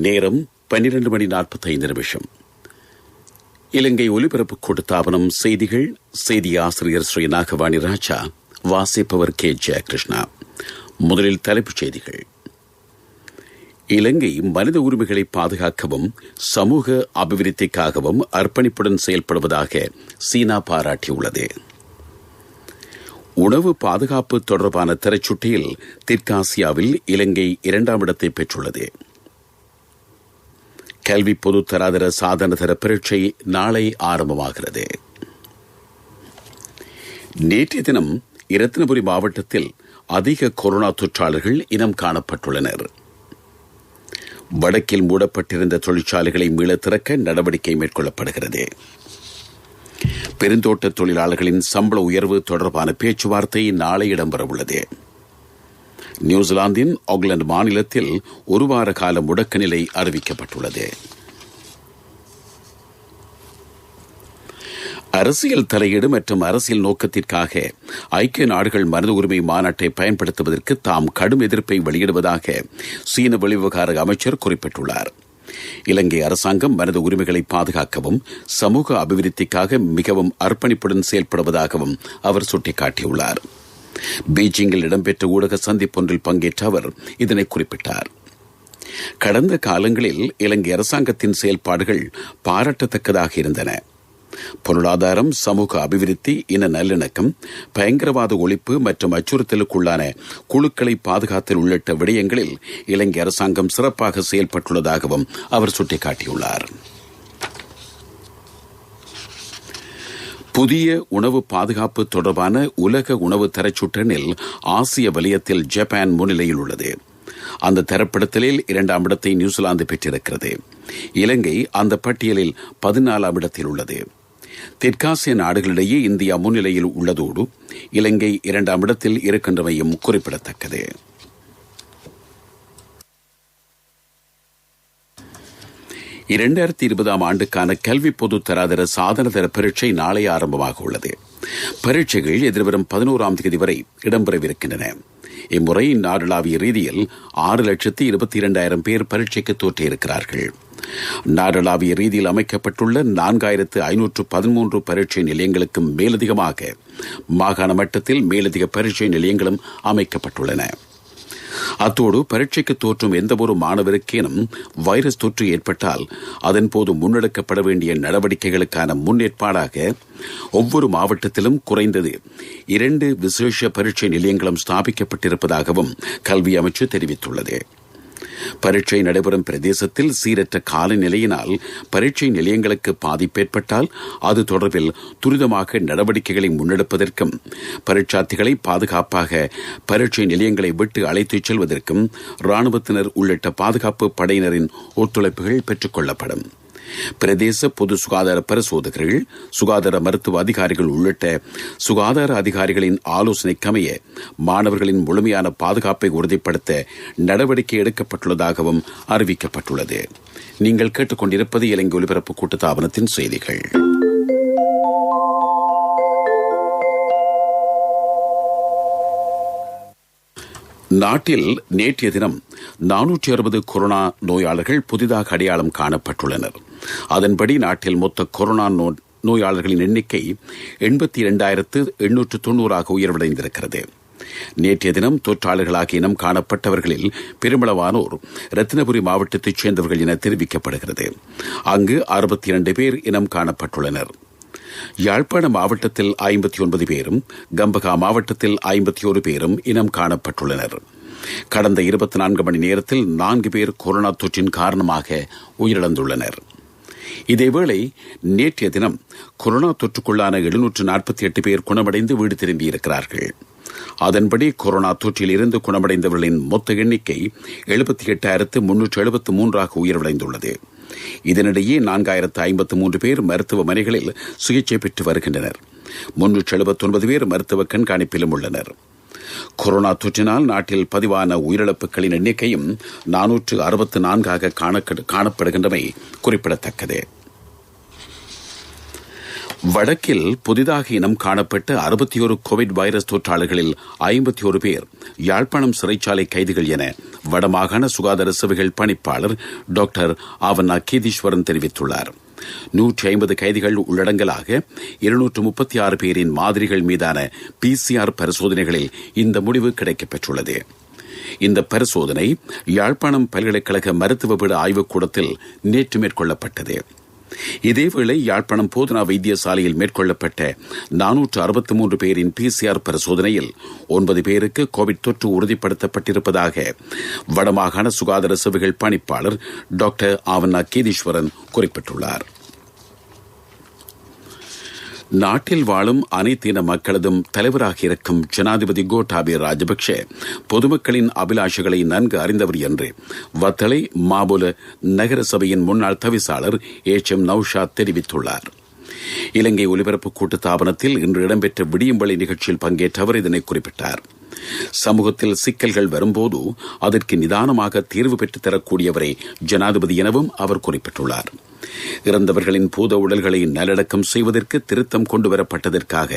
நேரம் 12:45. இலங்கை ஒலிபரப்பு கூட்டுத்தாபனம் செய்திகள். செய்தி ஆசிரியர் ஸ்ரீ நாகவாணி ராஜா. வாசிப்பவர் கே ஜெயகிருஷ்ணா. முதலில் தலைப்புச் செய்திகள். இலங்கை மனித உரிமைகளை பாதுகாக்கவும் சமூக அபிவிருத்திக்காகவும் அர்ப்பணிப்புடன் செயல்படுவதாக சீனா பாராட்டியுள்ளது. உணவு பாதுகாப்பு தொடர்பான திரைச்சுட்டியில் தெற்காசியாவில் இலங்கை 2ஆம் இடத்தை பெற்றுள்ளது. கல்வி பொது தராதர சாதனதர பரீட்சை நாளை ஆரம்பமாகிறது. நேற்றைய தினம் இரத்தினபுரி மாவட்டத்தில் அதிக கொரோனா தொற்றாளர்கள் இனம் காணப்பட்டுள்ளனர். வடக்கில் மூடப்பட்டிருந்த தொழிற்சாலைகளை மீள திறக்க நடவடிக்கை மேற்கொள்ளப்படுகிறது. பெருந்தோட்ட தொழிலாளர்களின் சம்பள உயர்வு தொடர்பான பேச்சுவார்த்தை நாளை இடம்பெறவுள்ளது. நியூசிலாந்தின் ஆக்லாந்து மாநிலத்தில் ஒரு வார கால முடக்க நிலை அறிவிக்கப்பட்டுள்ளது. அரசியல் தலையீடு மற்றும் அரசியல் நோக்கத்திற்காக ஐக்கிய நாடுகள் மனித உரிமை மாநாட்டை பயன்படுத்துவதற்கு தாம் கடும் எதிர்ப்பை வெளியிடுவதாக சீன வெளிவிவகார அமைச்சர் குறிப்பிட்டுள்ளார். இலங்கை அரசாங்கம் மனித உரிமைகளை பாதுகாக்கவும் சமூக அபிவிருத்திக்காக மிகவும் அர்ப்பணிப்புடன் செயல்படுவதாகவும் அவர் சுட்டிக்காட்டியுள்ளார். பீஜிங்கில் இடம்பெற்ற ஊடக சந்திப்பொன்றில் பங்கேற்ற அவர் இதனை குறிப்பிட்டார். கடந்த காலங்களில் இலங்கை அரசாங்கத்தின் செயல்பாடுகள் பாராட்டத்தக்கதாக இருந்தன. பொருளாதாரம், சமூக அபிவிருத்தி, இன நல்லிணக்கம், பயங்கரவாத ஒழிப்பு மற்றும் அச்சுறுத்தலுக்குள்ளான குழுக்களை பாதுகாத்தல் உள்ளிட்ட விடயங்களில் இலங்கை அரசாங்கம் சிறப்பாக செயல்பட்டுள்ளதாகவும் அவர் சுட்டிக்காட்டியுள்ளார். புதிய உணவு பாதுகாப்பு தொடர்பான உலக உணவு தரச்சுட்டனில் ஆசிய வலயத்தில் ஜப்பான் முன்னிலையில் உள்ளது. அந்த தரப்படுத்தலில் 2ஆம் இடத்தை நியூசிலாந்து பெற்றிருக்கிறது. இலங்கை அந்த பட்டியலில் 14ஆம் இடத்தில் உள்ளது. தெற்காசிய நாடுகளிடையே இந்தியா முன்னிலையில் உள்ளதோடு இலங்கை 2ஆம் இடத்தில் இருக்கின்றமையும் குறிப்பிடத்தக்கது. ஆண்டுக்கான கல்வி பொது தராதர சாதனதர பரீட்சை நாளை ஆரம்பமாக உள்ளது. பரீட்சைகள் எதிர்வரும் 11ஆம் தேதி வரை இடம்பெறவிருக்கின்றன. இம்முறை நாடளாவிய ரீதியில் 6,22,000 பேர் பரீட்சைக்கு தோற்றியிருக்கிறார்கள். நாடளாவிய ரீதியில் அமைக்கப்பட்டுள்ள 4,513 பரீட்சை நிலையங்களுக்கு மேலதிகமாக மாகாண மட்டத்தில் மேலதிக பரீட்சை நிலையங்களும் அமைக்கப்பட்டுள்ளன. அத்தோடு பரீட்சைக்கு தோற்றும் எந்தவொரு மாணவருக்கேனும் வைரஸ் தொற்று ஏற்பட்டால் அதன்போது முன்னெடுக்கப்பட வேண்டிய நடவடிக்கைகளுக்கான முன்னேற்பாடாக ஒவ்வொரு மாவட்டத்திலும் குறைந்தது 2 விசேஷ பரீட்சை நிலையங்களும் ஸ்தாபிக்கப்பட்டிருப்பதாகவும் கல்வி அமைச்சு தெரிவித்துள்ளது. பரீட்சை நடைபெறும் பிரதேசத்தில் சீரற்ற காலநிலையினால் பரீட்சை நிலையங்களுக்கு பாதிப்பு ஏற்பட்டால் அது தொடர்பில் துரிதமாக நடவடிக்கைகளை முன்னெடுப்பதற்கும் பரீட்சார்த்திகளை பாதுகாப்பாக பரீட்சை நிலையங்களை விட்டு அழைத்துச் செல்வதற்கும் இராணுவத்தினர் உள்ளிட்ட பாதுகாப்பு படையினரின் ஒத்துழைப்புகள் பெற்றுக் கொள்ளப்படும். பிரதேச பொது சுகாதார பரிசோதகர்கள், சுகாதார மருத்துவ அதிகாரிகள் உள்ளிட்ட சுகாதார அதிகாரிகளின் ஆலோசனைக்கமைய மாணவர்களின் முழுமையான பாதுகாப்பை உறுதிப்படுத்த நடவடிக்கை எடுக்கப்பட்டுள்ளதாகவும் அறிவிக்கப்பட்டுள்ளது. நீங்கள் கேட்டுக்கொண்டிருப்பது இலங்கை ஒலிபரப்பு கூட்டுத்தாபனத்தின் செய்திகள். நாட்டில் நேற்றைய தினம் 460 கொரோனா நோயாளர்கள் புதிதாக அடையாளம் காணப்பட்டுள்ளனர். அதன்படி நாட்டில் மொத்த கொரோனா நோயாளர்களின் எண்ணிக்கை 82,890 உயர்வடைந்திருக்கிறது. நேற்றைய தினம் தொற்றாளர்களாக இனம் காணப்பட்டவர்களில் பெருமளவானோர் இரத்தினபுரி மாவட்டத்தைச் சேர்ந்தவர்கள் என தெரிவிக்கப்படுகிறது. அங்கு 62 பேர் இனம் காணப்பட்டுள்ளனர். யாழ்ப்பாண மாவட்டத்தில் 59 பேரும், கம்பகா மாவட்டத்தில் 51 பேரும் இனம் காணப்பட்டுள்ளனர். கடந்த 24 மணி நேரத்தில் 4 பேர் கொரோனா தொற்றின் காரணமாக உயிரிழந்துள்ளனர். இதேவேளை நேற்றைய தினம் கொரோனா தொற்றுக்குள்ளான 748 பேர் குணமடைந்து வீடு திரும்பியிருக்கிறார்கள். அதன்படி கொரோனா தொற்றில் இருந்து குணமடைந்தவர்களின் மொத்த எண்ணிக்கை 78,373 உயர்வடைந்துள்ளது. இதனிடையே 4,053 பேர் மருத்துவமனைகளில் சிகிச்சை பெற்று வருகின்றனர். 379 பேர் மருத்துவ கண்காணிப்பிலும் உள்ளனர். கொரோனா தொற்றினால் நாட்டில் பதிவான உயிரிழப்புகளின் எண்ணிக்கையும் 464 காணப்படுகின்றமை குறிப்பிடத்தக்கது. வடக்கில் புதிதாக இனம் காணப்பட்ட 61 கோவிட் வைரஸ் தொற்றாளர்களில் 51 பேர் யாழ்ப்பாணம் சிறைச்சாலை கைதிகள் என வடமாகாண சுகாதார சேவைகள் பணிப்பாளர் டாக்டர் ஆவண்ணா கீதீஸ்வரன் தெரிவித்துள்ளார். 150 கைதிகள் உள்ளடங்கலாக 236 பேரின் மாதிரிகள் மீதான PCR பரிசோதனைகளில் இந்த முடிவு கிடைக்கப்பெற்றுள்ளது. இந்த பரிசோதனை யாழ்ப்பாணம் பல்கலைக்கழக மருத்துவ பீட ஆய்வுக்கூடத்தில் நேற்று மேற்கொள்ளப்பட்டது. இதேவேளை யாழ்ப்பாணம் போதனா வைத்தியசாலையில் மேற்கொள்ளப்பட்ட 463 பேரின் PCR பரிசோதனையில் 9 பேருக்கு கோவிட் தொற்று உறுதிப்படுத்தப்பட்டிருப்பதாக வடமாகாண சுகாதார சேவைகள் பணிப்பாளர் டாக்டர் ஆவண்ணா கீதீஸ்வரன் குறிப்பிட்டுள்ளார். நாட்டில் வாழும் அனைத்தின மக்களதும் தலைவராக இருக்கும் ஜனாதிபதி கோட்டாபய ராஜபக்ஷ பொதுமக்களின் அபிலாஷைகளை நன்கு அறிந்தவர் என்று வத்தளை மாபுல நகர சபையின் முன்னாள் தவிசாளர் HM நௌஷாத் தெரிவித்துள்ளார். இலங்கை ஒலிபரப்பு கூட்டுத்தாபனத்தில் இன்று இடம்பெற்ற விடியும்பளி நிகழ்ச்சியில் பங்கேற்ற அவர் இதனை குறிப்பிட்டார். சமூகத்தில் சிக்கல்கள் வரும்போது அதற்கு நிதானமாக தீர்வு பெற்றுத் தரக்கூடியவரே ஜனாதிபதி எனவும் அவர் குறிப்பிட்டுள்ளார். இறந்தவர்களின் பூத உடல்களை நல்லடக்கம் செய்வதற்கு திருத்தம் கொண்டுவரப்பட்டதற்காக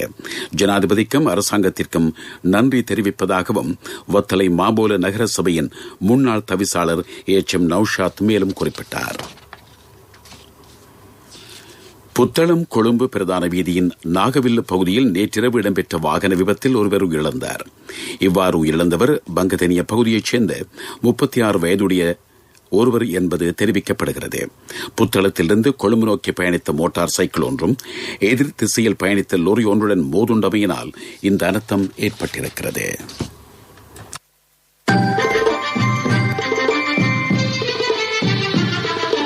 ஜனாதிபதிக்கும் அரசாங்கத்திற்கும் நன்றி தெரிவிப்பதாகவும் வத்தளை மாபோல நகர சபையின் முன்னாள் தவிசாளர் HM நௌஷாத் மேலும் குறிப்பிட்டார். புத்தளம் கொழும்பு பிரதான வீதியின் நாகவில்லு பகுதியில் நேற்றிரவு இடம்பெற்ற வாகன விபத்தில் ஒருவர் உயிரிழந்தார். இவ்வாறு உயிரிழந்தவர் பங்கதனிய பகுதியைச் சேர்ந்த 36 வயதுடைய ஒருவர் என்பது தெரிவிக்கப்படுகிறது. புத்தளத்திலிருந்து கொழும்பு நோக்கி பயணித்த மோட்டார் சைக்கிள் ஒன்றும் எதிர் திசையில் பயணித்த லோரி ஒன்றுடன் மோதுண்டமையினால் இந்த அனர்த்தம் ஏற்பட்டிருக்கிறது.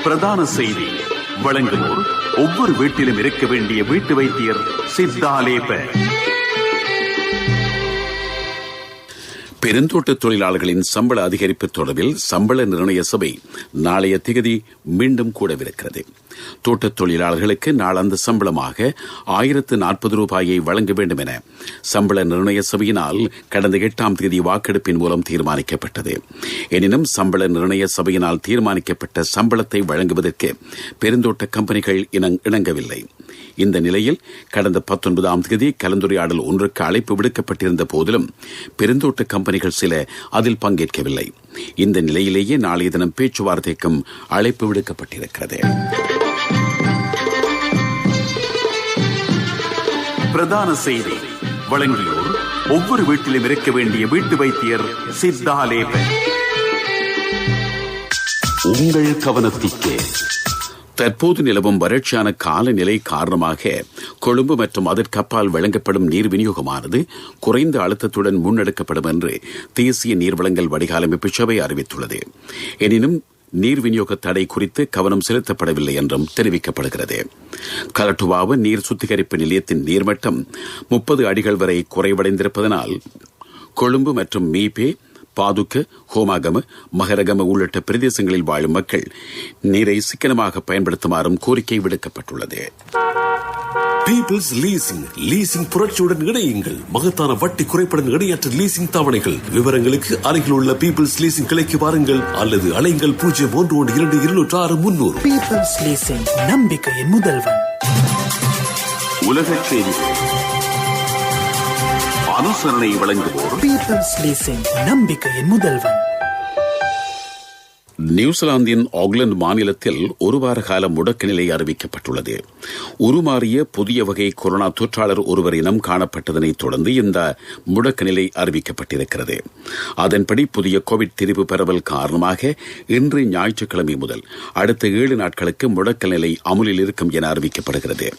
பிரதான செய்தி வழங்குவோர் ஒவ்வொரு வீட்டிலும் இருக்க வேண்டிய வீட்டு வைத்தியர் சித்தாலேப. பெருந்தோட்ட தொழிலாளர்களின் சம்பள அதிகரிப்பு தொடர்பில் சம்பள நிர்ணய சபை நாளைய திகதி மீண்டும் கூடவிருக்கிறது. தோட்டத் தொழிலாளர்களுக்கு நாளாந்த சம்பளமாக 1040 ரூபாயை வழங்க வேண்டும் என சம்பள நிர்ணய சபையினால் கடந்த 8ஆம் தேதி வாக்கெடுப்பின் மூலம் தீர்மானிக்கப்பட்டது. எனினும் சம்பள நிர்ணய சபையினால் தீர்மானிக்கப்பட்ட சம்பளத்தை வழங்குவதற்கு பெருந்தோட்ட கம்பெனிகள் இணங்கவில்லை. இந்த நிலையில் கடந்த 19ஆம் தேதி கலந்துரையாடல் ஒன்றுக்கு அழைப்பு விடுக்கப்பட்டிருந்த போதிலும் பெருந்தோட்ட கம்பெனிகள் சில அதில் பங்கேற்கவில்லை. இந்த நிலையிலேயே நாளைய தினம் பேச்சுவார்த்தைக்கும் அழைப்பு விடுக்கப்பட்டிருக்கிறது. பிரதான செய்தி வழங்கியோர் ஒவ்வொரு வீட்டிலும் இருக்க வேண்டிய வீட்டு வைத்தியர் சித்தாலேப. உங்கள் கவனத்திற்கு தற்போது நிலவும் வறட்சியான காலநிலை காரணமாக கொழும்பு மற்றும் அதற்கப்பால் வழங்கப்படும் நீர் விநியோகமானது குறைந்த அழுத்தத்துடன் முன்னெடுக்கப்படும் என்று தேசிய நீர்வளங்கள் வடிகாலமைப்பு சபை அறிவித்துள்ளது. எனினும் நீர் விநியோக தடை குறித்து கவனம் செலுத்தப்படவில்லை என்றும் தெரிவிக்கப்படுகிறது. கலட்டுவாவ நீர் சுத்திகரிப்பு நிலையத்தின் நீர்மட்டம் 30 அடிகள் வரை குறைவடைந்திருப்பதனால் கொழும்பு மற்றும் மீபே, பாதுக்க, ஹோமாகம, மகரகம உள்ளிட்ட பிரதேசங்களில் வாழும் மக்கள் நீரை சிக்கனமாக பயன்படுத்துமாறும் கோரிக்கை விடுக்கப்பட்டுள்ளது. பீப்பிள்ஸ் லீசிங் புரட்சியுடன் இணையுங்கள். மகத்தான வட்டி குறைப்புடன் இணையற்ற லீசிங் தவணைகள். விவரங்களுக்கு அருகில் உள்ள பீப்பிள்ஸ் லீசிங் கிளைக்கு வாருங்கள் அல்லது அலைங்கள் 01122600. பீப்பிள்ஸ் லீசிங், நம்பிக்கையின் முதல்வன். உலக செய்திகள் அனுசரணை வழங்குவோர் பீப்பிள்ஸ் லீசிங், நம்பிக்கையின் முதல்வன். நியூசிலாந்தின் ஆக்லாந்து மாநிலத்தில் ஒரு வார கால முடக்க நிலை அறிவிக்கப்பட்டுள்ளது. உருமாறிய புதிய வகை கொரோனா தொற்றாளர் ஒருவர் இனம் காணப்பட்டதனைத் தொடர்ந்து இந்த முடக்க நிலை அறிவிக்கப்பட்டிருக்கிறது. அதன்படி புதிய கோவிட் திரிவு பரவல் காரணமாக இன்று ஞாயிற்றுக்கிழமை முதல் அடுத்த 7 நாட்களுக்கு முடக்க நிலை அமுலில் இருக்கும் என அறிவிக்கப்படுகிறது.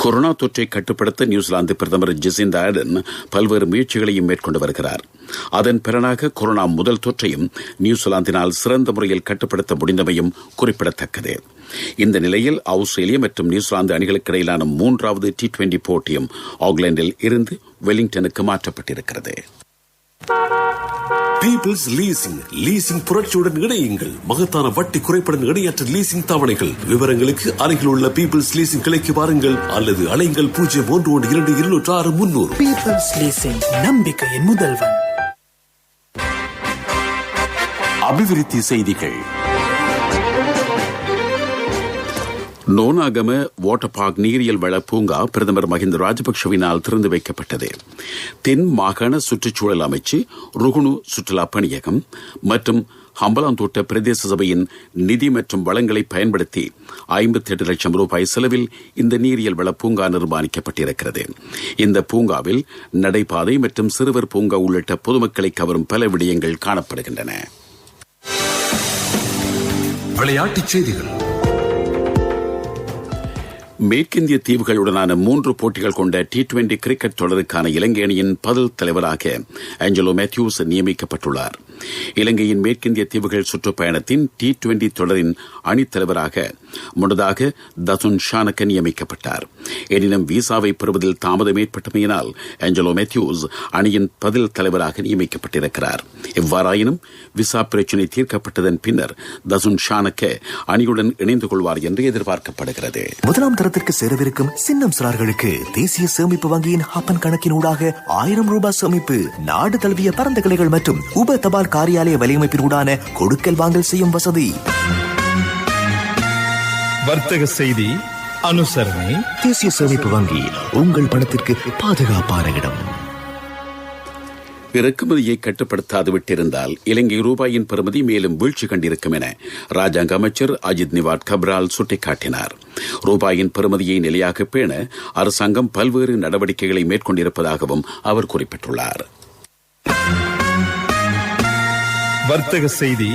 கொரோனா தொற்றை கட்டுப்படுத்த நியூசிலாந்து பிரதமர் ஜெசிந்தா ஆர்டன் பல்வேறு முயற்சிகளையும் மேற்கொண்டு வருகிறார். அதன் பலனாக கொரோனா முதல் தொற்றையும் நியூசிலாந்தினால் சிறந்த முறையில் கட்டுப்படுத்த முடிந்தமையும் குறிப்பிடத்தக்கது. இந்த நிலையில் ஆஸ்திரேலியா மற்றும் நியூசிலாந்து அணிகளுக்கு இடையிலான 3வது T20 போட்டியும் ஆக்லாந்தில் இருந்து வெலிங்டனுக்கு மாற்றப்பட்டிருக்கிறது. பீப்பிள்ஸ் லீசிங் புரட்சியுடன் இணையுங்கள். மகத்தான வட்டி குறைப்புடன் இணையற்ற லீசிங் தவணைகள். விவரங்களுக்கு அருகில் உள்ள பீப்பிள்ஸ் லீசிங் கிளைக்கு வாருங்கள் அல்லது அலைங்கள் 01122600. பீப்பிள்ஸ் லீசிங், நம்பிக்கையின் முதல்வன். அபிவிருத்தி செய்திகள். நோனாகம வாட்டர் பார்க் நீரியல் வள பூங்கா பிரதமர் மஹிந்த ராஜபக்சவினால் திறந்து வைக்கப்பட்டது. தென் மாகாண சுற்றுச்சூழல் அமைச்சு, ருகுணு சுற்றுலா பணியகம் மற்றும் ஹம்பலாந்தோட்ட பிரதேச சபையின் நிதி மற்றும் வளங்களை பயன்படுத்தி 58 லட்சம் ரூபாய் செலவில் இந்த நீரியல் வள பூங்கா நிர்மாணிக்கப்பட்டிருக்கிறது. இந்த பூங்காவில் நடைபாதை மற்றும் சிறுவர் பூங்கா உள்ளிட்ட பொதுமக்களை கவரும் பல விடயங்கள் காணப்படுகின்றன. விளையாட்டுச் செய்திகள். மேற்கிந்திய தீவுகளுடனான 3 போட்டிகள் கொண்ட T20 கிரிக்கெட் தொடருக்கான இலங்கை அணியின் பதில் தலைவராக ஆஞ்சலோ மேத்யூஸ் நியமிக்கப்பட்டுள்ளார். இலங்கையின் மேற்கிந்திய தீவுகள் சுற்றுப்பயணத்தின் T20 தொடரின் அணித்தலைவராக முன்னதாக தசுன் ஷானக்க நியமிக்கப்பட்டார். எனினும் விசாவை பெறுவதில் தாமதம் ஏற்பட்டமையினால் ஆஞ்சலோ மேத்யூஸ் அணியின் பதில் தலைவராக நியமிக்கப்பட்டிருக்கிறார். எவ்வாறாயினும் விசா பிரச்சினை தீர்க்கப்பட்டதன் பின்னர் தசுன் ஷானக்க அணியுடன் இணைந்து கொள்வார் என்று எதிர்பார்க்கப்படுகிறது. முதலாம் தரத்திற்கு சேரவிருக்கும் சின்னம் சிறார்களுக்கு தேசிய சேமிப்பு வங்கியின் ஹப்பன் கணக்கின் ஊடாக 1000 ரூபாய் சேமிப்பு. நாடு தழுவிய பரந்த கிளைகள் மற்றும் உப தபால் காரியாலய வலையமைப்பின் ஊடான கொடுக்கல் வாங்கல் செய்யும் வசதி. வர்த்தக செய்தி அனுசரணை. தேசிய சேமிப்பு வங்கி, உங்கள் பணத்திற்கு பாதுகாப்பான இடம். இறக்குமதியை கட்டுப்படுத்தாது விட்டிருந்தால் இலங்கை ரூபாயின் பெறுமதி மேலும் வீழ்ச்சி கண்டிருக்கும் என ராஜாங்க அமைச்சர் அஜித் நிவாட் கப்ரால் சுட்டிக்காட்டினார். ரூபாயின் பெறுமதியை நிலையாக பேண அரசாங்கம் பல்வேறு நடவடிக்கைகளை மேற்கொண்டிருப்பதாகவும் அவர் குறிப்பிட்டுள்ளார். வர்த்தக செய்தி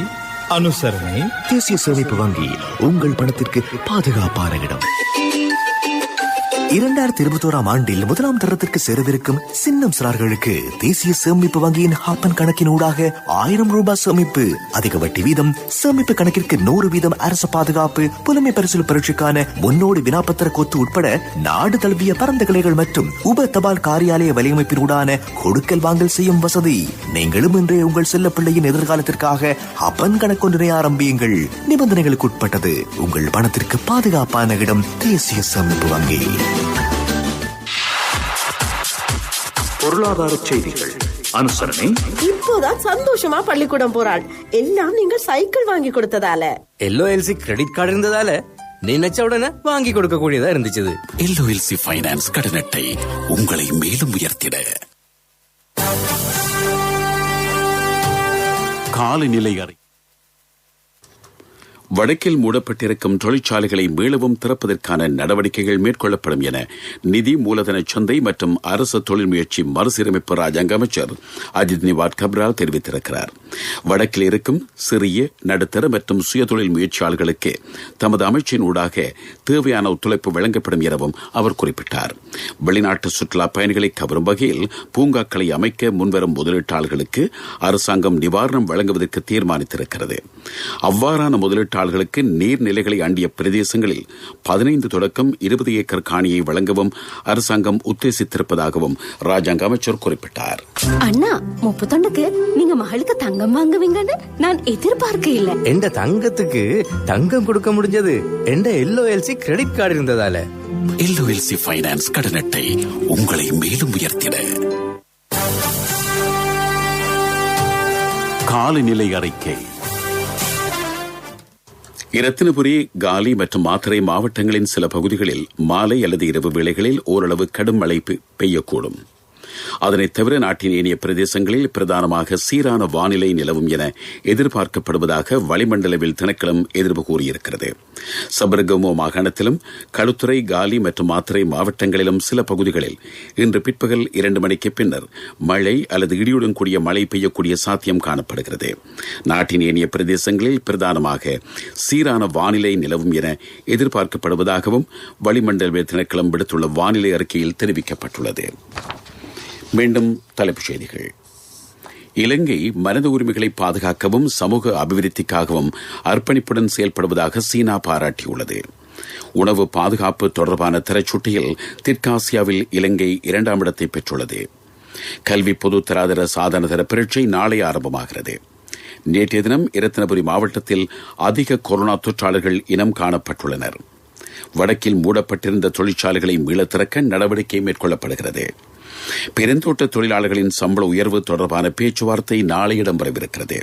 அனுசரணை. தேசிய சேமிப்பு வங்கி, உங்கள் பணத்திற்கு பாதுகாப்பான இடம். 2021 ஆண்டில் முதலாம் தரத்திற்கு சேரவிருக்கும் சின்னம் சிறார்களுக்கு தேசிய சேமிப்பு வங்கியின் ஹாப்பன் கணக்கின் ஊடாக 1000 ரூபாய் சேமிப்பு. அதிக வட்டி வீதம், சேமிப்பு கணக்கிற்கு 100% அரசு பாதுகாப்பு, புலமை பரிசில் பரீட்சைக்கான முன்னோடி வினாப்பத்திர கொத்து உட்பட நாடு தழுவிய பரந்த கிளைகள் மற்றும் உப தபால் காரியாலய வலையமைப்பின் ஊடான கொடுக்கல் வாங்கல் செய்யும் வசதி. நீங்களும் இன்றே உங்கள் செல்ல பிள்ளையின் எதிர்காலத்திற்காக ஹப்பன் கணக்கொன்றினை ஆரம்பியுங்கள். நிபந்தனைகளுக்கு உட்பட்டது. உங்கள் பணத்திற்கு பாதுகாப்பான இடம் தேசிய சேமிப்பு வங்கி. பொருளாதார செய்திகள் அனுசரணை. இப்போதான் சந்தோஷமா பள்ளிக்கூடம் போறாள். எல்லாம் நீங்கள் சைக்கிள் வாங்கி கொடுத்ததால. LOLC கிரெடிட் கார்டு இருந்ததால நினைச்ச உடனே வாங்கி கொடுக்க கூடியதா இருந்துச்சு. LOLC ஃபைனான்ஸ் கடன் அட்டை உங்களை மேலும் உயர்த்திட. காலநிலை அறிக்கை. வடக்கில் மூடப்பட்டிருக்கும் தொழிற்சாலைகளை மீளவும் திறப்பதற்கான நடவடிக்கைகள் மேற்கொள்ளப்படும் என நிதி மூலதன சந்தை மற்றும் அரசு தொழில் முயற்சி மறுசீரமைப்பு ராஜாங்க அமைச்சர் அஜித் நிவாட் கப்ரால் தெரிவித்திருக்கிறார். வடக்கில் இருக்கும் சிறிய, நடுத்தர மற்றும் சுயதொழில் முயற்சியாளர்களுக்கு தமது அமைச்சின் ஊடாக தேவையான ஒத்துழைப்பு வழங்கப்படும் எனவும் அவர் குறிப்பிட்டார். வெளிநாட்டு சுற்றுலா பயணிகளை கவரும் வகையில் பூங்காக்களை அமைக்க முன்வரும் முதலீட்டாளர்களுக்கு அரசாங்கம் நிவாரணம் வழங்குவதற்கு தீர்மானித்திருக்கிறது. அவ்வாறான முதலீட்டாளர்களுக்கு நீர்நிலைகளை அண்டிய பிரதேசங்களில் 15 தொடக்கம் 20 ஏக்கர் காணியை வழங்கவும் அரசாங்கம் உத்தேசித்திருப்பதாகவும் ராஜாங்க அமைச்சர் குறிப்பிட்டார். அண்ணா, 30 நீங்க மகளுக்கு தங்கம் வாங்குவீங்கன்னு நான் எதிர்பார்க்க இல்ல. எந்த தங்கத்துக்கு தங்கம் கொடுக்க முடிஞ்சது எந்த LOLC கிரெடிட் கார்டு இருந்ததால. LOLC ஃபைனான்ஸ் கடன் அட்டை உங்களை மேலும் உயர்த்திட. காலநிலை அறிக்கை. இரத்தினபுரி, காலி மற்றும் மாத்தறை மாவட்டங்களின் சில பகுதிகளில் மாலை அல்லது இரவு வேளைகளில் ஓரளவு கடும் மழை பெய்யக்கூடும். அதனைத் தவிர நாட்டின் ஏனைய பிரதேசங்களில் பிரதானமாக சீரான வானிலை நிலவும் என எதிர்பார்க்கப்படுவதாக வளிமண்டலவில் திணைக்களம் எதிர்ப்பு கூறியிருக்கிறது. சபரகமோ மாகாணத்திலும் களுத்துறை, காலி மற்றும் மாத்தறை மாவட்டங்களிலும் சில பகுதிகளில் இன்று பிற்பகல் 2 மணிக்கு பின்னர் மழை அல்லது இடியுடன் கூடிய மழை பெய்யக்கூடிய சாத்தியம் காணப்படுகிறது. நாட்டின் ஏனைய பிரதேசங்களில் பிரதானமாக சீரான வானிலை நிலவும் என எதிர்பார்க்கப்படுவதாகவும் வளிமண்டலவில் திணைக்களம் விடுத்துள்ள வானிலை அறிக்கையில் தெரிவிக்கப்பட்டுள்ளது. மீண்டும் தலைப்புச் செய்திகள். இலங்கை மனித உரிமைகளை பாதுகாக்கவும் சமூக அபிவிருத்திக்காகவும் அர்ப்பணிப்புடன் செயல்படுவதாக சீனா பாராட்டியுள்ளது. உணவு பாதுகாப்பு தொடர்பான தரச்சுட்டியில் தெற்காசியாவில் இலங்கை 2ஆம் இடத்தை பெற்றுள்ளது. கல்வி பொது தராதர சாதன தர பரீட்சை நாளை ஆரம்பமாகிறது. நேற்றைய தினம் இரத்தினபுரி மாவட்டத்தில் அதிக கொரோனா தொற்றாளர்கள் இனம் காணப்பட்டுள்ளனர். வடக்கில் மூடப்பட்டிருந்த தொழிற்சாலைகளை மீள திறக்க நடவடிக்கை மேற்கொள்ளப்படுகிறது. பெருந்தோட்ட தொழிலாளர்களின் சம்பள உயர்வு தொடர்பான பேச்சுவார்த்தை நாளை இடம்பெறவிருக்கிறது.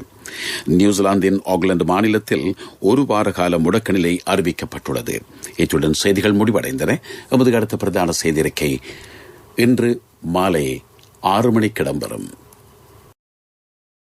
நியூசிலாந்தின் ஆக்லாந்து மாநிலத்தில் ஒரு வார கால முடக்க நிலை அறிவிக்கப்பட்டுள்ளது. இத்துடன் செய்திகள் முடிவடைந்தன. எமது அடுத்த பிரதான செய்திருக்கை இன்று மாலை 6 மணிக்கு இடம்பெறும்.